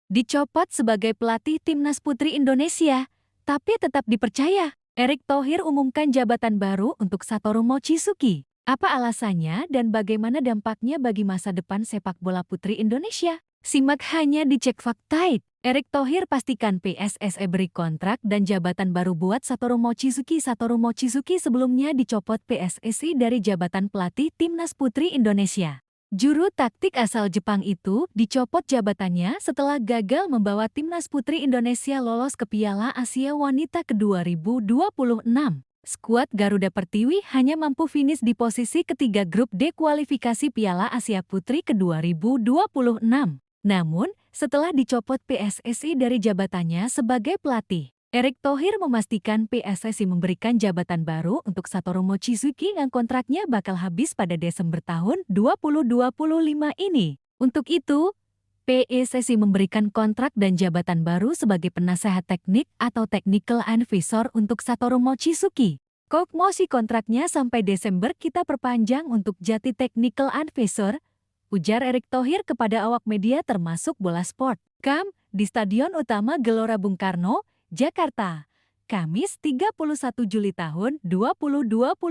Dicopot sebagai pelatih timnas putri Indonesia, tapi tetap dipercaya. Erick Thohir umumkan jabatan baru untuk Satoru Mochizuki. Apa alasannya dan bagaimana dampaknya bagi masa depan sepak bola putri Indonesia? Simak hanya di Cek Fakta. Erick Thohir pastikan PSSI beri kontrak dan jabatan baru buat Satoru Mochizuki. Satoru Mochizuki sebelumnya dicopot PSSI dari jabatan pelatih timnas putri Indonesia. Juru taktik asal Jepang itu dicopot jabatannya setelah gagal membawa timnas putri Indonesia lolos ke Piala Asia Wanita ke-2026. Skuad Garuda Pertiwi hanya mampu finish di posisi ketiga grup D kualifikasi Piala Asia Putri ke-2026. Namun, setelah dicopot PSSI dari jabatannya sebagai pelatih, Erick Thohir memastikan PSSI memberikan jabatan baru untuk Satoru Mochizuki yang kontraknya bakal habis pada Desember tahun 2025 ini. Untuk itu, PSSI memberikan kontrak dan jabatan baru sebagai penasehat teknik atau technical advisor untuk Satoru Mochizuki. Coach Mochi kontraknya sampai Desember kita perpanjang untuk jadi technical advisor, ujar Erick Thohir kepada awak media termasuk Bola Sport. Di Stadion Utama Gelora Bung Karno, Jakarta, Kamis 31 Juli tahun 2025.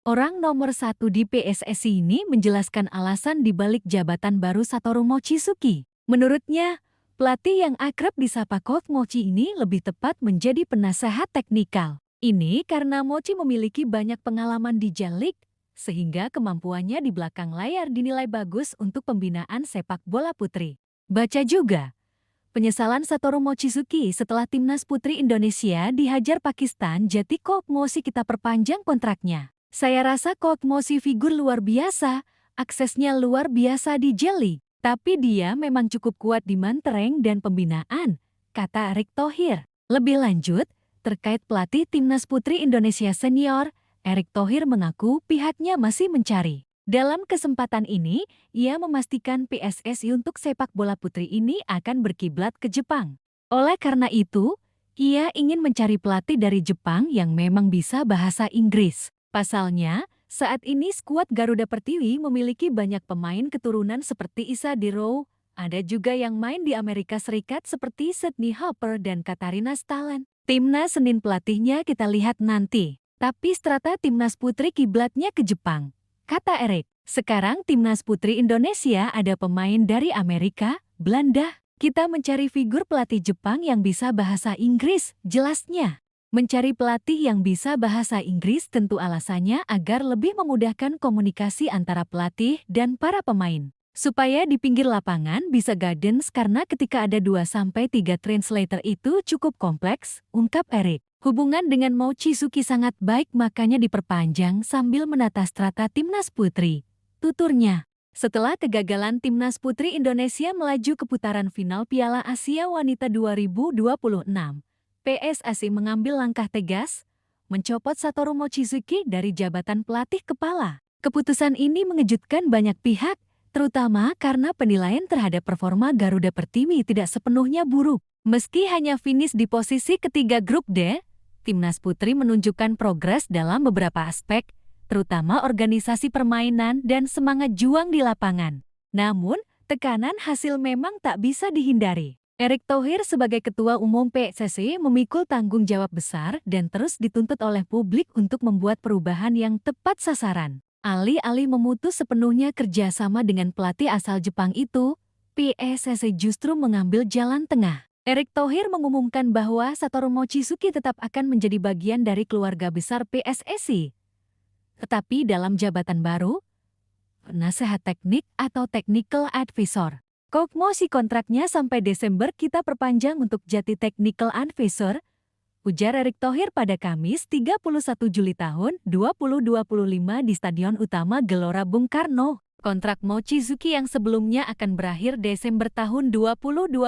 Orang nomor 1 di PSSI ini menjelaskan alasan dibalik jabatan baru Satoru Mochizuki. Menurutnya, pelatih yang akrab disapa Coach Mochi ini lebih tepat menjadi penasehat teknikal. Ini karena Mochi memiliki banyak pengalaman di J-League, sehingga kemampuannya di belakang layar dinilai bagus untuk pembinaan sepak bola putri. Baca juga, penyesalan Satoru Mochizuki setelah timnas putri Indonesia dihajar Pakistan, jadi Coach Mochi kita perpanjang kontraknya. Saya rasa Coach Mochi figur luar biasa, aksesnya luar biasa di J-League, tapi dia memang cukup kuat di mentoring dan pembinaan, kata Erick Thohir. Lebih lanjut, terkait pelatih timnas putri Indonesia senior, Erick Thohir mengaku pihaknya masih mencari. Dalam kesempatan ini, ia memastikan PSSI untuk sepak bola putri ini akan berkiblat ke Jepang. Oleh karena itu, ia ingin mencari pelatih dari Jepang yang memang bisa bahasa Inggris. Pasalnya, saat ini skuad Garuda Pertiwi memiliki banyak pemain keturunan seperti Isa Diro, ada juga yang main di Amerika Serikat seperti Sydney Harper dan Katarina Stalin. Timnas Senin pelatihnya kita lihat nanti, tapi strata timnas putri kiblatnya ke Jepang, kata Erick. Sekarang timnas putri Indonesia ada pemain dari Amerika, Belanda. Kita mencari figur pelatih Jepang yang bisa bahasa Inggris, jelasnya. Mencari pelatih yang bisa bahasa Inggris tentu alasannya agar lebih memudahkan komunikasi antara pelatih dan para pemain. Supaya di pinggir lapangan bisa guidance karena ketika ada 2-3 translator itu cukup kompleks, ungkap Erick. Hubungan dengan Mochizuki sangat baik makanya diperpanjang sambil menata strata timnas putri, tuturnya. Setelah kegagalan timnas putri Indonesia melaju ke putaran final Piala Asia Wanita 2026, PSSI mengambil langkah tegas, mencopot Satoru Mochizuki dari jabatan pelatih kepala. Keputusan ini mengejutkan banyak pihak, terutama karena penilaian terhadap performa Garuda Pertiwi tidak sepenuhnya buruk. Meski hanya finish di posisi ketiga grup D, timnas putri menunjukkan progres dalam beberapa aspek, terutama organisasi permainan dan semangat juang di lapangan. Namun, tekanan hasil memang tak bisa dihindari. Erick Thohir sebagai Ketua Umum PSSI memikul tanggung jawab besar dan terus dituntut oleh publik untuk membuat perubahan yang tepat sasaran. Alih-alih memutus sepenuhnya kerjasama dengan pelatih asal Jepang itu, PSSI justru mengambil jalan tengah. Erick Thohir mengumumkan bahwa Satoru Mochizuki tetap akan menjadi bagian dari keluarga besar PSSI. Tetapi dalam jabatan baru, penasehat teknik atau technical advisor. Coach Mochi kontraknya sampai Desember kita perpanjang untuk jadi technical advisor, ujar Erick Thohir pada Kamis 31 Juli tahun 2025 di Stadion Utama Gelora Bung Karno. Kontrak Mochizuki yang sebelumnya akan berakhir Desember tahun 2025,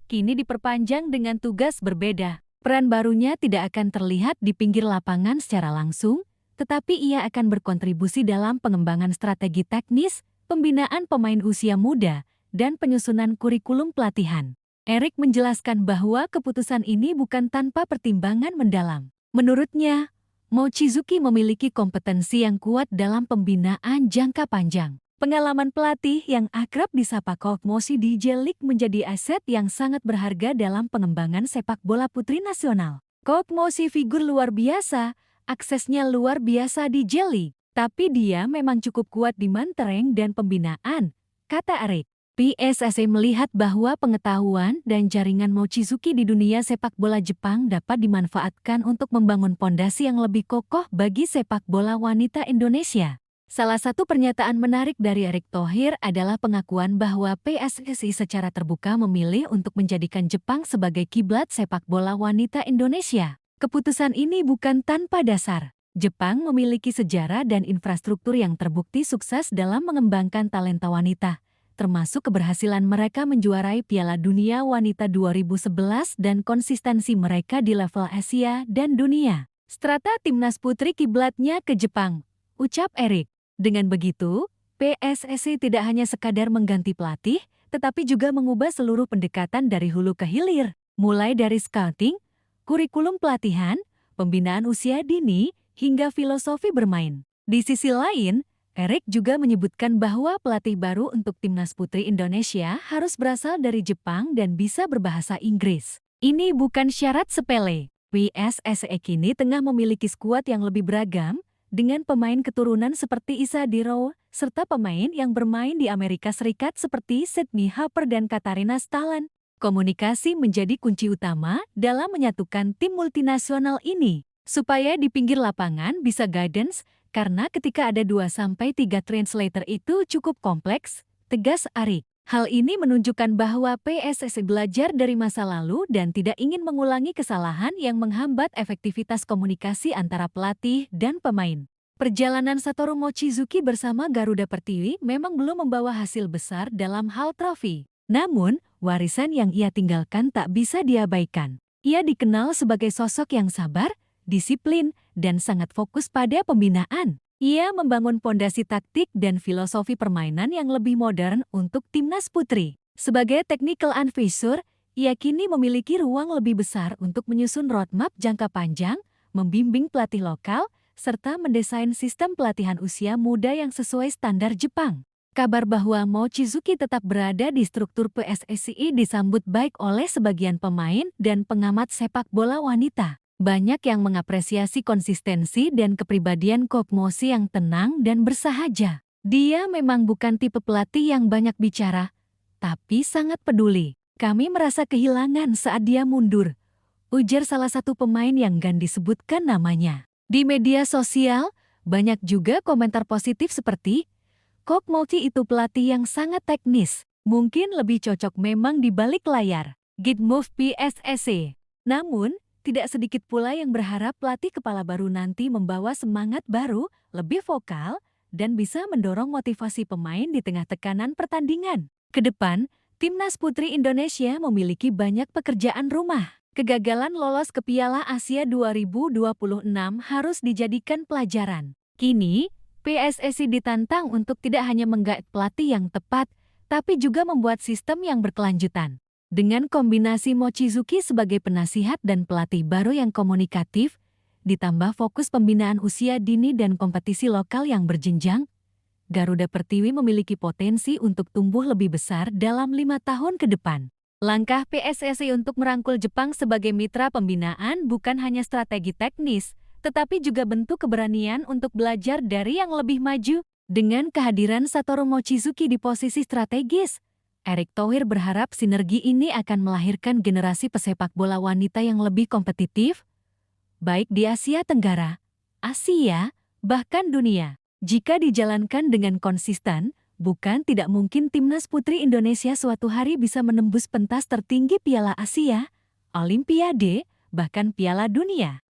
kini diperpanjang dengan tugas berbeda. Peran barunya tidak akan terlihat di pinggir lapangan secara langsung, tetapi ia akan berkontribusi dalam pengembangan strategi teknis, pembinaan pemain usia muda, dan penyusunan kurikulum pelatihan. Erick menjelaskan bahwa keputusan ini bukan tanpa pertimbangan mendalam. Menurutnya, Mochizuki memiliki kompetensi yang kuat dalam pembinaan jangka panjang. Pengalaman pelatih yang akrab disapa Coach Mosi di J-League menjadi aset yang sangat berharga dalam pengembangan sepak bola putri nasional. Coach Mosi figur luar biasa, aksesnya luar biasa di J-League. Tapi dia memang cukup kuat di mentoring dan pembinaan, kata Erik. PSSI melihat bahwa pengetahuan dan jaringan Mochizuki di dunia sepak bola Jepang dapat dimanfaatkan untuk membangun pondasi yang lebih kokoh bagi sepak bola wanita Indonesia. Salah satu pernyataan menarik dari Erick Thohir adalah pengakuan bahwa PSSI secara terbuka memilih untuk menjadikan Jepang sebagai kiblat sepak bola wanita Indonesia. Keputusan ini bukan tanpa dasar. Jepang memiliki sejarah dan infrastruktur yang terbukti sukses dalam mengembangkan talenta wanita, termasuk keberhasilan mereka menjuarai Piala Dunia Wanita 2011 dan konsistensi mereka di level Asia dan dunia. Strata timnas putri kiblatnya ke Jepang, ucap Erick. Dengan begitu, PSSI tidak hanya sekadar mengganti pelatih, tetapi juga mengubah seluruh pendekatan dari hulu ke hilir, mulai dari scouting, kurikulum pelatihan, pembinaan usia dini, hingga filosofi bermain. Di sisi lain, Erick juga menyebutkan bahwa pelatih baru untuk timnas putri Indonesia harus berasal dari Jepang dan bisa berbahasa Inggris. Ini bukan syarat sepele. PSSI kini tengah memiliki skuad yang lebih beragam, dengan pemain keturunan seperti Isa Diro, serta pemain yang bermain di Amerika Serikat seperti Sydney Harper dan Katarina Stalin. Komunikasi menjadi kunci utama dalam menyatukan tim multinasional ini, supaya di pinggir lapangan bisa guidance, karena ketika ada 2-3 translator itu cukup kompleks, tegas Erick. Hal ini menunjukkan bahwa PSSI belajar dari masa lalu dan tidak ingin mengulangi kesalahan yang menghambat efektivitas komunikasi antara pelatih dan pemain. Perjalanan Satoru Mochizuki bersama Garuda Pertiwi memang belum membawa hasil besar dalam hal trofi. Namun, warisan yang ia tinggalkan tak bisa diabaikan. Ia dikenal sebagai sosok yang sabar, disiplin, dan sangat fokus pada pembinaan. Ia membangun pondasi taktik dan filosofi permainan yang lebih modern untuk timnas putri. Sebagai technical advisor, ia kini memiliki ruang lebih besar untuk menyusun roadmap jangka panjang, membimbing pelatih lokal, serta mendesain sistem pelatihan usia muda yang sesuai standar Jepang. Kabar bahwa Mochizuki tetap berada di struktur PSSI disambut baik oleh sebagian pemain dan pengamat sepak bola wanita. Banyak yang mengapresiasi konsistensi dan kepribadian Coach Mosi yang tenang dan bersahaja. Dia memang bukan tipe pelatih yang banyak bicara, tapi sangat peduli. Kami merasa kehilangan saat dia mundur, ujar salah satu pemain yang enggan disebutkan namanya. Di media sosial, banyak juga komentar positif seperti, Coach Mosi itu pelatih yang sangat teknis, mungkin lebih cocok memang di balik layar. Good move PSSI. Namun, tidak sedikit pula yang berharap pelatih kepala baru nanti membawa semangat baru, lebih vokal, dan bisa mendorong motivasi pemain di tengah tekanan pertandingan. Kedepan, timnas putri Indonesia memiliki banyak pekerjaan rumah. Kegagalan lolos ke Piala Asia 2026 harus dijadikan pelajaran. Kini, PSSI ditantang untuk tidak hanya menggait pelatih yang tepat, tapi juga membuat sistem yang berkelanjutan. Dengan kombinasi Mochizuki sebagai penasihat dan pelatih baru yang komunikatif, ditambah fokus pembinaan usia dini dan kompetisi lokal yang berjenjang, Garuda Pertiwi memiliki potensi untuk tumbuh lebih besar dalam 5 tahun ke depan. Langkah PSSI untuk merangkul Jepang sebagai mitra pembinaan bukan hanya strategi teknis, tetapi juga bentuk keberanian untuk belajar dari yang lebih maju. Dengan kehadiran Satoru Mochizuki di posisi strategis, Erick Thohir berharap sinergi ini akan melahirkan generasi pesepak bola wanita yang lebih kompetitif, baik di Asia Tenggara, Asia, bahkan dunia. Jika dijalankan dengan konsisten, bukan tidak mungkin timnas putri Indonesia suatu hari bisa menembus pentas tertinggi Piala Asia, Olimpiade, bahkan Piala Dunia.